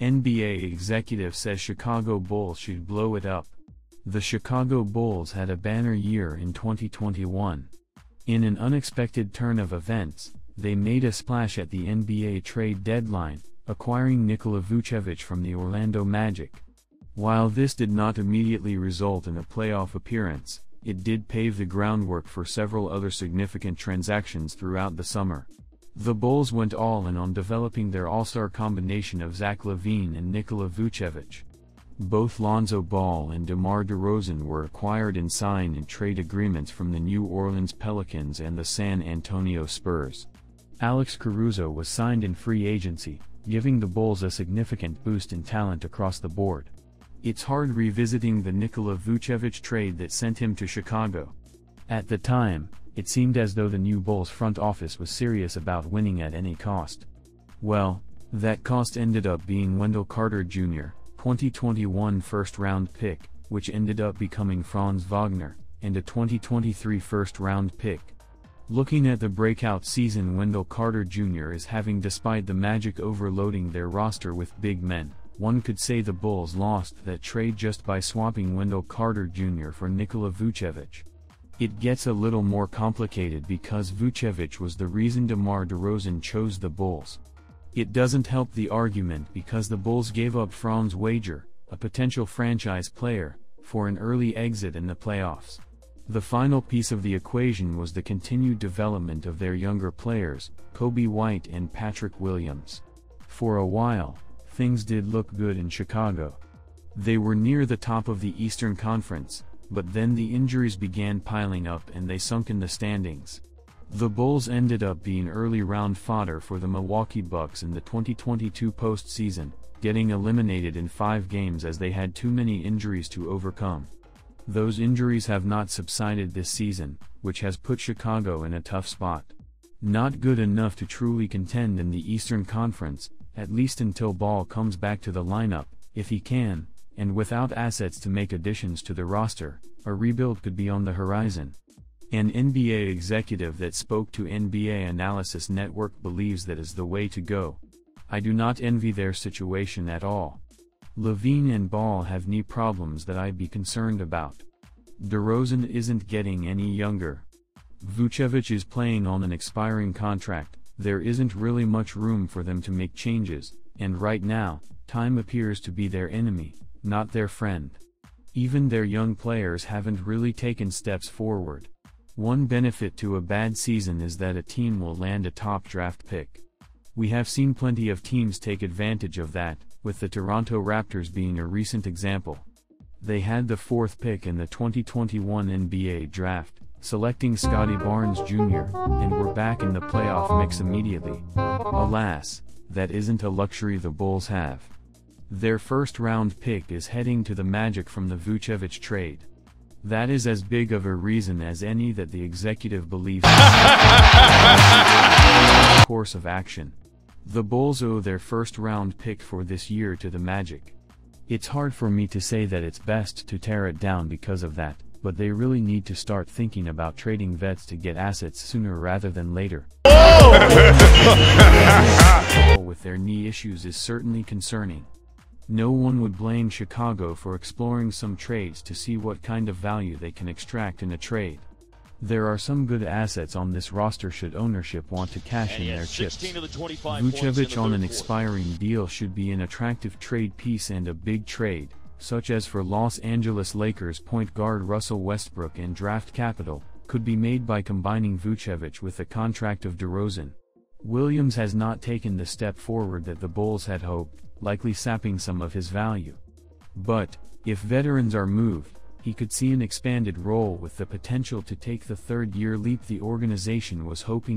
NBA executive says Chicago Bulls should blow it up. The Chicago Bulls had a banner year in 2021. In an unexpected turn of events, they made a splash at the NBA trade deadline, acquiring Nikola Vucevic from the Orlando Magic. While this did not immediately result in a playoff appearance, it did pave the groundwork for several other significant transactions throughout the summer. The Bulls went all in on developing their all-star combination of Zach LaVine and Nikola Vucevic. Both Lonzo Ball and DeMar DeRozan were acquired in sign-and-trade agreements from the New Orleans Pelicans and the San Antonio Spurs. Alex Caruso was signed in free agency, giving the Bulls a significant boost in talent across the board. It's hard revisiting the Nikola Vucevic trade that sent him to Chicago. At the time, it seemed as though the new Bulls front office was serious about winning at any cost. Well, that cost ended up being Wendell Carter Jr., 2021 first-round pick, which ended up becoming Franz Wagner, and a 2023 first-round pick. Looking at the breakout season Wendell Carter Jr. is having despite the Magic overloading their roster with big men, one could say the Bulls lost that trade just by swapping Wendell Carter Jr. for Nikola Vucevic. It gets a little more complicated because Vucevic was the reason DeMar DeRozan chose the Bulls. It doesn't help the argument because the Bulls gave up Franz Wagner, a potential franchise player, for an early exit in the playoffs. The final piece of the equation was the continued development of their younger players, Kobe White and Patrick Williams. For a while, things did look good in Chicago. They were near the top of the Eastern Conference, but then the injuries began piling up and they sunk in the standings. The Bulls ended up being early round fodder for the Milwaukee Bucks in the 2022 postseason, getting eliminated in 5 games as they had too many injuries to overcome. Those injuries have not subsided this season, which has put Chicago in a tough spot. Not good enough to truly contend in the Eastern Conference, at least until Ball comes back to the lineup, if he can, and without assets to make additions to the roster, a rebuild could be on the horizon. An NBA executive that spoke to NBA Analysis Network believes that is the way to go. I do not envy their situation at all. LaVine and Ball have knee problems that I'd be concerned about. DeRozan isn't getting any younger. Vucevic is playing on an expiring contract, there isn't really much room for them to make changes, and right now, time appears to be their enemy, not their friend. Even their young players haven't really taken steps forward. One benefit to a bad season is that a team will land a top draft pick. We have seen plenty of teams take advantage of that, with the Toronto Raptors being a recent example. They had the 4th pick in the 2021 NBA draft, selecting Scottie Barnes Jr., and were back in the playoff mix immediately. Alas, that isn't a luxury the Bulls have. Their first-round pick is heading to the Magic from the Vucevic trade. That is as big of a reason as any that the executive believes course of action. The Bulls owe their first-round pick for this year to the Magic. It's hard for me to say that it's best to tear it down because of that, but they really need to start thinking about trading vets to get assets sooner rather than later. With their knee issues is certainly concerning. No one would blame Chicago for exploring some trades to see what kind of value they can extract in a trade. There are some good assets on this roster should ownership want to cash in their chips. Vucevic on an expiring deal should be an attractive trade piece, and a big trade, such as for Los Angeles Lakers point guard Russell Westbrook and draft capital, could be made by combining Vucevic with the contract of DeRozan. Williams has not taken the step forward that the Bulls had hoped, likely sapping some of his value. But, if veterans are moved, he could see an expanded role with the potential to take the third-year leap the organization was hoping